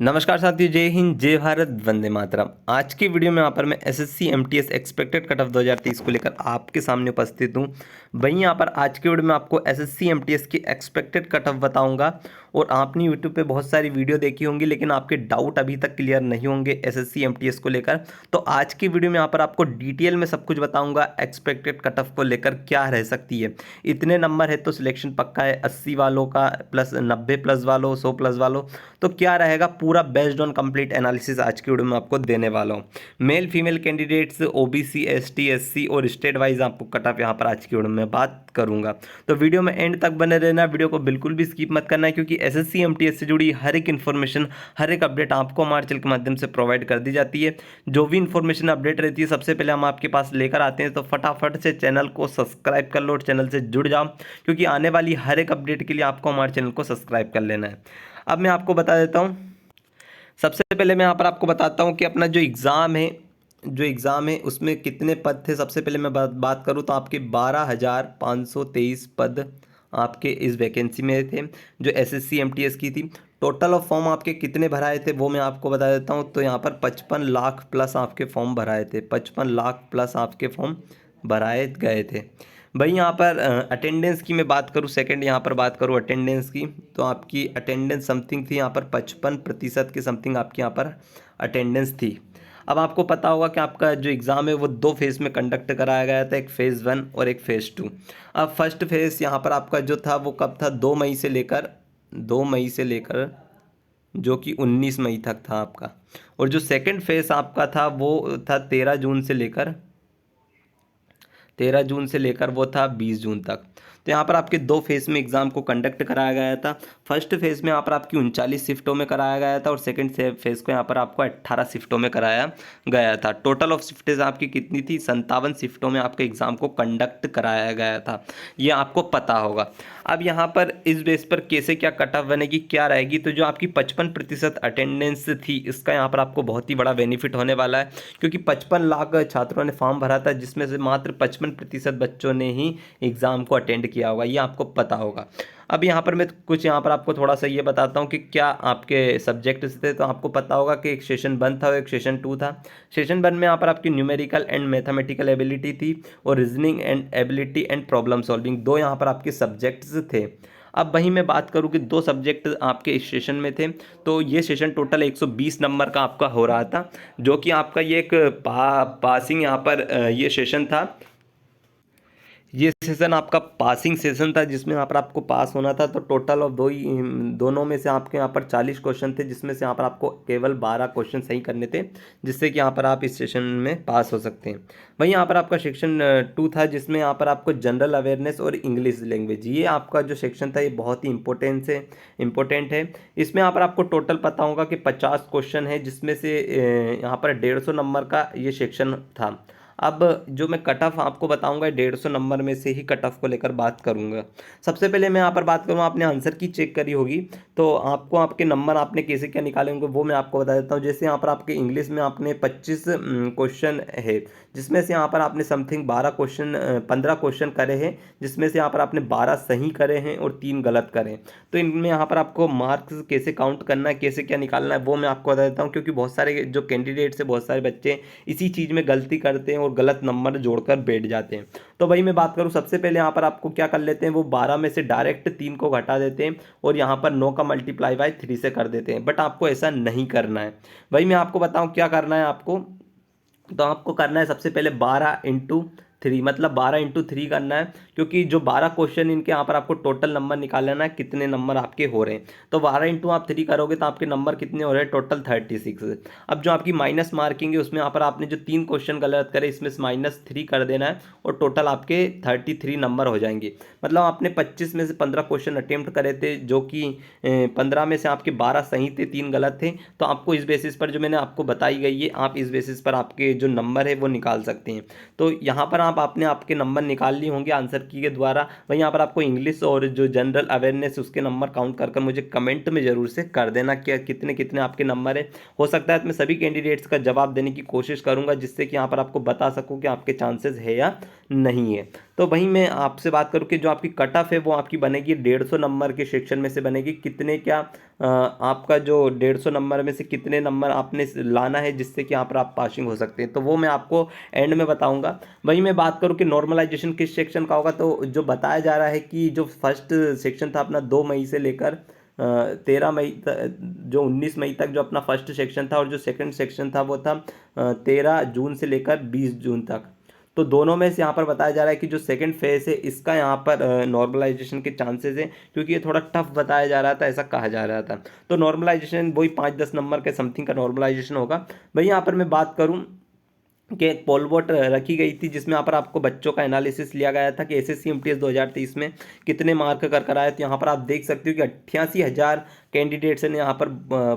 नमस्कार साथियों, जय हिंद, जय भारत, वंदे मातरम। आज की वीडियो में यहाँ पर मैं SSC MTS expected cut off 2023 को लेकर आपके सामने उपस्थित हूँ। वहीं यहाँ पर आज की वीडियो में आपको एसएससी एमटीएस की एक्सपेक्टेड कट ऑफ बताऊंगा। और आपने यूट्यूब पे बहुत सारी वीडियो देखी होंगी, लेकिन आपके डाउट अभी तक क्लियर नहीं होंगे एसएससी एमटीएस को लेकर। तो आज की वीडियो में यहाँ पर आपको डिटेल में सब कुछ बताऊँगा। एक्सपेक्टेड कट ऑफ को लेकर क्या रह सकती है, इतने नंबर है तो सिलेक्शन पक्का है, 80 वालों का प्लस 90 प्लस वालों, 100 प्लस वालों, तो क्या रहेगा पूरा बेस्ड ऑन कंप्लीट एनालिसिस आज की वीडियो में आपको देने वाला हूँ। Male female candidates, OBC, ST, SC और स्टेट वाइज आपको कट ऑफ यहाँ पर आज की वीडियो में बात करूंगा। तो वीडियो में एंड तक बने रहना, वीडियो को बिल्कुल भी स्किप मत करना है, क्योंकि एसएससी एमटीएस से जुड़ी हर एक इन्फॉर्मेशन, हर एक अपडेट आपको हमारे चैनल के माध्यम से प्रोवाइड कर दी जाती है। जो भी इन्फॉर्मेशन अपडेट रहती है सबसे पहले हम आपके पास लेकर आते हैं। तो फटाफट से चैनल को सब्सक्राइब कर लो और चैनल से जुड़ जाओ, क्योंकि आने वाली हर एक अपडेट के लिए आपको हमारे चैनल को सब्सक्राइब कर लेना है। अब मैं आपको बता देता हूँ। सबसे पहले मैं यहाँ पर आपको बताता हूँ कि अपना जो एग्ज़ाम है उसमें कितने पद थे। सबसे पहले मैं बात करूँ तो आपके 12,523 पद आपके इस वैकेंसी में थे, जो एसएससी एमटीएस की थी। टोटल ऑफ फॉर्म आपके कितने भराए थे वो मैं आपको बता देता हूँ। तो यहाँ पर 55 लाख प्लस आपके फॉर्म भराए थे, 55 लाख प्लस आपके फॉर्म भराए गए थे। भाई यहाँ पर अटेंडेंस की मैं बात करूँ, सेकंड यहाँ पर बात करूँ अटेंडेंस की, तो आपकी अटेंडेंस समथिंग थी यहाँ पर 55% के समथिंग आपकी यहाँ पर अटेंडेंस थी। अब आपको पता होगा कि आपका जो एग्ज़ाम है वो दो फेज़ में कंडक्ट कराया गया था, एक फ़ेज़ 1 और एक फ़ेज़ 2। अब फर्स्ट फेज़ यहाँ पर आपका जो था वो कब था, 2 मई से लेकर जो कि 19 मई तक था आपका। और जो सेकेंड फेज़ आपका था वो था 13 जून से लेकर वो था 20 जून तक। तो यहाँ पर आपके दो फेज़ में एग्ज़ाम को कंडक्ट कराया गया था। फर्स्ट फेज़ में यहाँ पर आपकी 39 शिफ्टों में कराया गया था, और सेकंड फेज़ को यहाँ पर आपको 18 शिफ्टों में कराया गया था। टोटल ऑफ शिफ्टेज आपकी कितनी थी, 57 शिफ्टों में आपके एग्ज़ाम को कंडक्ट कराया गया था, ये आपको पता होगा। अब यहाँ पर इस बेस पर कैसे क्या कट ऑफ बनेगी, क्या रहेगी, तो जो आपकी 55% अटेंडेंस थी इसका यहाँ पर आपको बहुत ही बड़ा बेनिफिट होने वाला है, क्योंकि 55 लाख छात्रों ने फॉर्म भरा था, जिसमें से मात्र 55% बच्चों ने ही एग्ज़ाम को अटेंड किया होगा, ये आपको पता होगा। अब यहाँ पर मैं कुछ यहाँ पर आपको थोड़ा सा ये बताता हूँ कि क्या आपके सब्जेक्ट्स थे। तो आपको पता होगा कि एक सेशन 1 था और एक सेशन 2 था। सेशन 1 में यहाँ पर आपकी न्यूमेरिकल एंड मैथमेटिकल एबिलिटी थी, और reasoning and ability and problem solving, दो यहाँ पर आपके सब्जेक्ट्स थे। अब वहीं मैं बात करूँ कि दो सब्जेक्ट आपके इस सेशन में थे, तो ये सेशन टोटल 120 नंबर का आपका हो रहा था, जो कि आपका ये एक पासिंग यहाँ पर ये सेशन था। ये सेशन आपका पासिंग सेशन था, जिसमें यहाँ पर आपको पास होना था। तो टोटल ऑफ दोनों में से आपके यहाँ पर 40 क्वेश्चन थे, जिसमें से यहाँ पर आपको केवल 12 क्वेश्चन सही करने थे, जिससे कि यहाँ पर आप इस सेशन में पास हो सकते हैं। वहीं यहाँ पर आपका सेक्शन 2 था, जिसमें यहाँ पर आपको जनरल अवेयरनेस और इंग्लिश लैंग्वेज, ये आपका जो सेक्शन था ये बहुत ही इंपॉर्टेंट है। इसमें यहाँ पर आपको टोटल पता होगा कि 50 क्वेश्चन है, जिसमें से यहाँ पर 150 नंबर का ये सेक्शन था। अब जो मैं कट ऑफ आपको बताऊंगा 150 नंबर में से ही कट ऑफ को लेकर बात करूंगा। सबसे पहले मैं यहाँ पर बात करूँ, आपने आंसर की चेक करी होगी, तो आपको आपके नंबर आपने कैसे क्या निकाले होंगे वो मैं आपको बता देता हूँ। जैसे यहाँ पर आपके इंग्लिश में आपने 25 क्वेश्चन है, जिसमें से यहाँ पर आपने समथिंग 15 क्वेश्चन करे हैं, जिसमें से यहाँ पर आपने 12 सही करे हैं और 3 गलत करे। तो इनमें यहाँ पर आपको मार्क्स कैसे काउंट करना है, कैसे क्या निकालना है वो मैं आपको बता देता हूँ, क्योंकि बहुत सारे जो कैंडिडेट्स हैं, बहुत सारे बच्चे इसी चीज़ में गलती करते हैं और गलत नंबर जोड़कर बैठ जाते हैं। तो भाई मैं बात करूं, सबसे पहले यहाँ पर आपको क्या कर लेते हैं, वो 12 में से डायरेक्ट 3 को घटा देते हैं, और यहाँ पर 9 का मल्टीप्लाई बाय 3 से कर देते हैं। बट आपको ऐसा नहीं करना है। भाई मैं आपको बताऊं क्या करना है आपको। तो आपको करना है सबसे पहले 12 × 3, मतलब 12 × 3 करना है, क्योंकि जो 12 क्वेश्चन इनके यहाँ पर आपको टोटल नंबर निकालना है, कितने नंबर आपके हो रहे हैं। तो 12 × 3 करोगे तो आपके नंबर कितने हो रहे हैं, टोटल 36। अब जो आपकी माइनस मार्किंग है, उसमें यहाँ पर आपने जो 3 क्वेश्चन गलत करे, इसमें से -3 कर देना है, और टोटल आपके 33 नंबर हो जाएंगे। मतलब आपने 25 में से 15 क्वेश्चन अटेम्प्ट करे थे, जो कि 15 में से आपके 12 सही थे, 3 गलत थे। तो आपको इस बेसिस पर जो मैंने आपको बताई गई है, आप इस बेसिस पर आपके जो नंबर है वो निकाल सकते हैं। तो यहाँ पर आपने आपके नंबर निकाल लिए होंगे आंसर की के द्वारा। वहीं यहाँ पर आपको इंग्लिश और जो जनरल अवेयरनेस उसके नंबर काउंट कर मुझे कमेंट में जरूर से कर देना कि कितने कितने आपके नंबर है। हो सकता है मैं सभी कैंडिडेट्स का जवाब देने की कोशिश करूंगा, जिससे कि यहाँ पर आपको बता सकूं कि आपके चांसेस है या नहीं है। तो वहीं मैं आपसे बात करूं कि जो आपकी कट ऑफ है वो आपकी बनेगी 150 नंबर के सेक्शन में से बनेगी। कितने क्या आपका जो 150 नंबर में से कितने नंबर आपने लाना है जिससे कि यहाँ पर आप पासिंग हो सकते हैं, तो वो मैं आपको एंड में बताऊंगा। वही मैं बात करूँ कि नॉर्मलाइजेशन किस सेक्शन का होगा, तो जो बताया जा रहा है कि जो फर्स्ट सेक्शन था अपना 2 मई से लेकर 13 मई जो 19 मई तक जो अपना फर्स्ट सेक्शन था, और जो सेकंड सेक्शन था वो था 13 जून से लेकर 20 जून तक। तो दोनों में से यहाँ पर बताया जा रहा है कि जो सेकंड फेज है इसका यहाँ पर नॉर्मलाइजेशन के चांसेस है, क्योंकि ये थोड़ा टफ बताया जा रहा था, ऐसा कहा जा रहा था। तो नॉर्मलाइजेशन वही 5-10 नंबर के समथिंग का नॉर्मलाइजेशन होगा। भाई यहाँ पर मैं बात करूँ कि एक पोल वोट रखी गई थी जिसमें यहाँ पर आपको बच्चों का एनालिसिस लिया गया था कि एसएससी एमटीएस 2023 में कितने मार्क कर आए। तो यहाँ पर आप देख सकते हो कि 88,000 कैंडिडेट्स ने यहाँ पर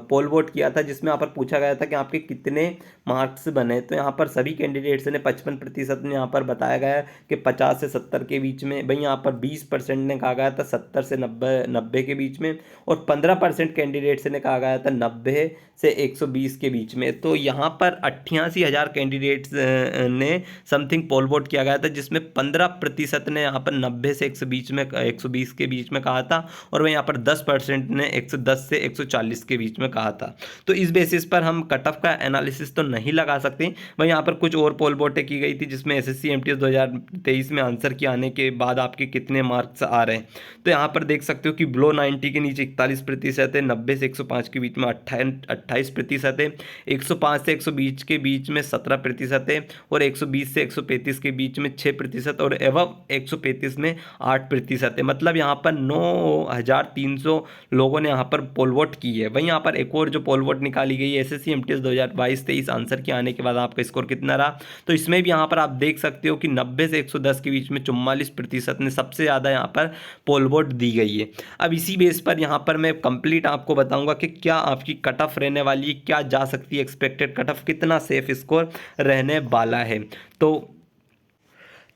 पोल वोट किया था, जिसमें यहाँ पर पूछा गया था कि आपके कितने मार्क्स बने। तो यहाँ पर सभी कैंडिडेट्स ने 55% ने यहाँ पर बताया गया कि 50 से 70 के बीच में। भाई यहाँ पर 20% ने कहा गया था 70 से 90 के बीच में, और 15% कैंडिडेट्स ने कहा गया था 90 से 120 के बीच में। तो यहाँ पर 88,000 कैंडिडेट्स ने समथिंग पोल वोट किया गया था, जिसमें 15% ने यहाँ पर 90 से 120 के बीच में कहा था, और वह यहाँ पर 10% ने 110 से 140 के बीच में कहा था। तो इस बेसिस पर हम कट ऑफ का एनालिसिस तो नहीं लगा सकते। वहीं यहाँ पर कुछ और पोल वोटें की गई थी जिसमें एसएससी एमटीएस 2023 में आंसर के आने के बाद आपके कितने मार्क्स आ रहे हैं। तो यहाँ पर देख सकते हो कि बिलो 90 के नीचे 41% है, 90 से 105 के बीच में 28% है, 105 से 120 के बीच में 17% है, और 120 से 135 के बीच में 6%, और एवं 135 में 8% है। मतलब यहाँ पर 9,300 लोगों ने यहाँ पर पोल वोट की है। वहीं यहाँ पर एक और जो पोल वोट निकाली गई है एसएससी एमटीएस 2022-23 आंसर के आने के बाद आपका स्कोर कितना रहा, तो इसमें भी यहाँ पर आप देख सकते हो कि 90 से 110 के बीच में 44% ने सबसे ज़्यादा यहाँ पर पोल वोट दी गई है। अब इसी बेस पर यहाँ पर मैं कंप्लीट आपको बताऊंगा कि क्या आपकी कट ऑफ रहने वाली है, क्या जा सकती है एक्सपेक्टेड कट ऑफ, कितना सेफ स्कोर रहने वाला है। तो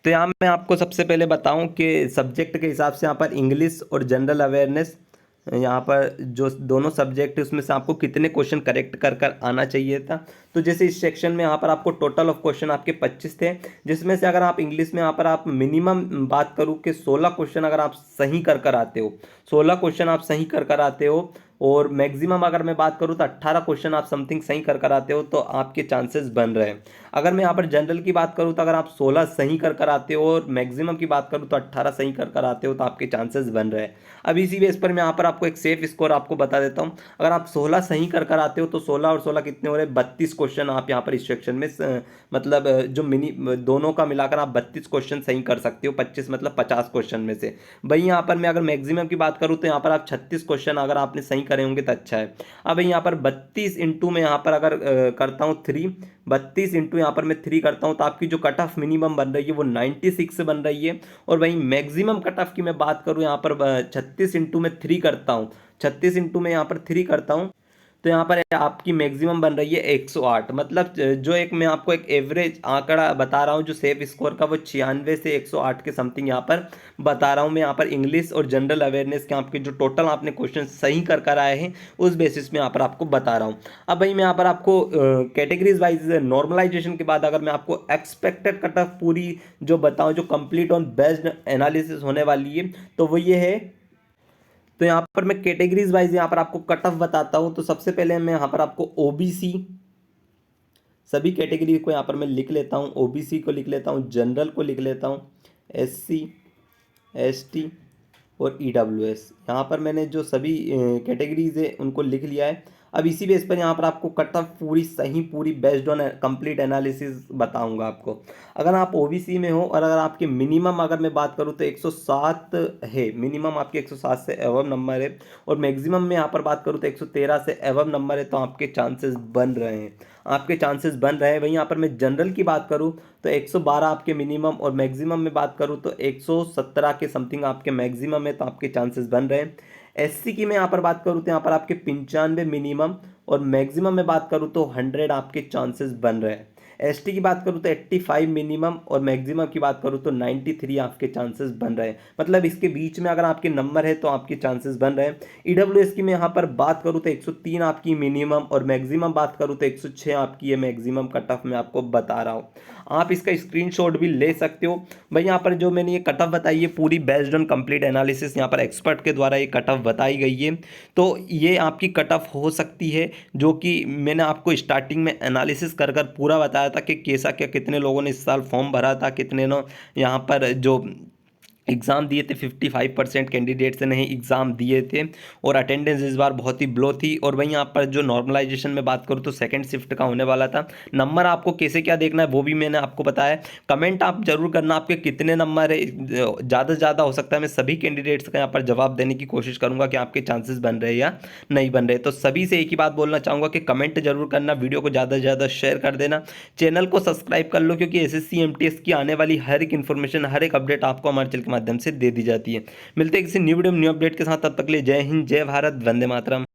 यहाँ मैं आपको सबसे पहले बताऊं कि सब्जेक्ट के हिसाब से यहाँ पर इंग्लिश और जनरल अवेयरनेस, यहाँ पर जो दोनों सब्जेक्ट है उसमें से आपको कितने क्वेश्चन करेक्ट कर कर आना चाहिए था। तो जैसे इस सेक्शन में यहाँ पर आपको टोटल ऑफ क्वेश्चन आपके 25 थे, जिसमें से अगर आप इंग्लिश में यहाँ पर आप मिनिमम बात करूँ कि 16 क्वेश्चन अगर आप सही कर कर आते हो, 16 क्वेश्चन आप सही कर कर आते हो, और मैक्सिमम अगर मैं बात करूँ तो 18 क्वेश्चन आप समथिंग सही कर कर आते हो, तो आपके चांसेस बन रहे हैं। अगर मैं यहाँ पर जनरल की बात करूँ तो अगर आप 16 सही कर कर आते हो, और मैक्सिमम की बात करूँ तो 18 सही कर कर आते हो, तो आपके चांसेस बन रहे हैं। अब इसी बेस पर मैं यहाँ पर आपको एक सेफ स्कोर आपको बता देता हूँ। अगर आप 16 सही कर कर आते हो तो 16 और 16 कितने हो रहे हैं, 32 क्वेश्चन आप यहाँ पर इस सेक्शन में मतलब जो मिनी दोनों का मिलाकर आप 32 क्वेश्चन सही कर सकते हो, 25 मतलब 50 क्वेश्चन में से। भाई यहाँ पर मैं अगर मैक्सिमम की बात करूँ तो यहाँ पर आप 36 क्वेश्चन अगर आपने सही करे होंगे तो अच्छा है। अब यहाँ पर 32 इंटू में यहाँ पर अगर करता हूँ 3, 32 इंटू यहाँ पर मैं 3 करता हूँ, तो आपकी जो कट ऑफ मिनिमम बन रही है वो 96 बन रही है। और वहीं मैक्सिमम कट ऑफ की मैं बात करूँ यहाँ पर 36 इंटू में 3 करता हूँ, 36 इंटू में यहाँ पर 3 करता हूँ, तो यहाँ पर आपकी मैक्सिमम बन रही है 108। मतलब जो एक मैं आपको एक एवरेज आंकड़ा बता रहा हूँ जो सेफ स्कोर का, वो 96 से 108 के समथिंग यहाँ पर बता रहा हूँ मैं। यहाँ पर इंग्लिश और जनरल अवेयरनेस के आपके जो टोटल आपने क्वेश्चन सही कर कर आए हैं उस बेसिस में यहाँ पर आपको बता रहा हूँ। अब भाई मैं यहाँ पर आपको कैटेगरीज वाइज नॉर्मलाइजेशन के बाद अगर मैं आपको एक्सपेक्टेड कट ऑफ पूरी जो बताऊँ, जो कंप्लीट ऑन बेस्ड एनालिसिस होने वाली है, तो वो ये है। तो यहाँ पर मैं कैटेगरीज वाइज यहाँ पर आपको कट ऑफ बताता हूँ। तो सबसे पहले मैं यहाँ पर आपको ओबीसी सभी कैटेगरी को यहाँ पर मैं लिख लेता हूँ, ओबीसी को लिख लेता हूँ, जनरल को लिख लेता हूँ, एससी, एसटी और ईडब्ल्यूएस। यहाँ पर मैंने जो सभी कैटेगरीज है उनको लिख लिया है। अब इसी बेस पर यहाँ पर आपको कट ऑफ पूरी सही पूरी बेस्ड ऑन कंप्लीट एनालिसिस बताऊंगा आपको। अगर आप ओबीसी में हो और अगर आपके मिनिमम अगर मैं बात करूँ तो 107 है, मिनिमम आपके 107 से एवब नंबर है, और मैक्सिमम में यहाँ पर बात करूँ तो 113 से एवब नंबर है, तो आपके चांसेस बन रहे हैं, आपके चांसेस बन रहे हैं। वहीं यहाँ पर मैं जनरल की बात करूँ तो 112 आपके मिनिमम, और मैक्सिमम में बात करूँ तो 117 के समथिंग आपके मैक्सिमम है, तो आपके चांसेस बन रहे हैं। एससी की मैं यहाँ पर बात करूँ तो यहाँ पर आपके 95 मिनिमम, और मैक्सिमम में बात करूँ तो 100 आपके चांसेस बन रहे हैं। एसटी की बात करूँ तो 85 मिनिमम और मैक्सिमम की बात करूँ तो 93 आपके चांसेस बन रहे हैं। मतलब इसके बीच में अगर आपके नंबर है तो आपके चांसेस बन रहे हैं। ईडब्ल्यूएस की मैं यहाँ पर बात करूँ तो 103 आपकी मिनिमम और मैक्सिमम बात करूँ तो 106 आपकी है मैक्सिमम कट ऑफ मैं आपको बता रहा हूँ। आप इसका स्क्रीनशॉट भी ले सकते हो। भाई यहाँ पर जो मैंने ये कट ऑफ बताई है पूरी बेस्ड ऑन कंप्लीट एनालिसिस यहाँ पर एक्सपर्ट के द्वारा ये कट ऑफ बताई गई है। तो ये आपकी कट ऑफ हो सकती है जो कि मैंने आपको स्टार्टिंग में एनालिसिस कर कर पूरा बताया था कि कैसा क्या कितने लोगों ने इस साल फॉर्म भरा था, कितने ने यहाँ पर जो एग्ज़ाम दिए थे 55% कैंडिडेट्स ने ही एग्ज़ाम दिए थे और अटेंडेंस इस बार बहुत ही ब्लो थी। और वहीं यहाँ पर जो नॉर्मलाइजेशन में बात करूँ तो सेकंड शिफ्ट का होने वाला था। नंबर आपको कैसे क्या देखना है वो भी मैंने आपको बताया। कमेंट आप जरूर करना आपके कितने नंबर है, ज़्यादा से ज़्यादा हो सकता है मैं सभी कैंडिडेट्स का यहाँ पर जवाब देने की कोशिश करूँगा कि आपके चांसेस बन रहे हैं या नहीं बन रहे। तो सभी से एक ही बात बोलना चाहूँगा कि कमेंट जरूर करना, वीडियो को ज़्यादा से ज़्यादा शेयर कर देना, चैनल को सब्सक्राइब कर लो क्योंकि एसएससी एमटीएस की आने वाली हर एक इन्फॉर्मेशन हर एक अपडेट आपको हमारे चैनल के माध्यम से दे दी जाती है। मिलते हैं किसी न्यू वीडियो में न्यू अपडेट के साथ, तब तक के लिए जय हिंद, जय भारत, वंदे मातरम।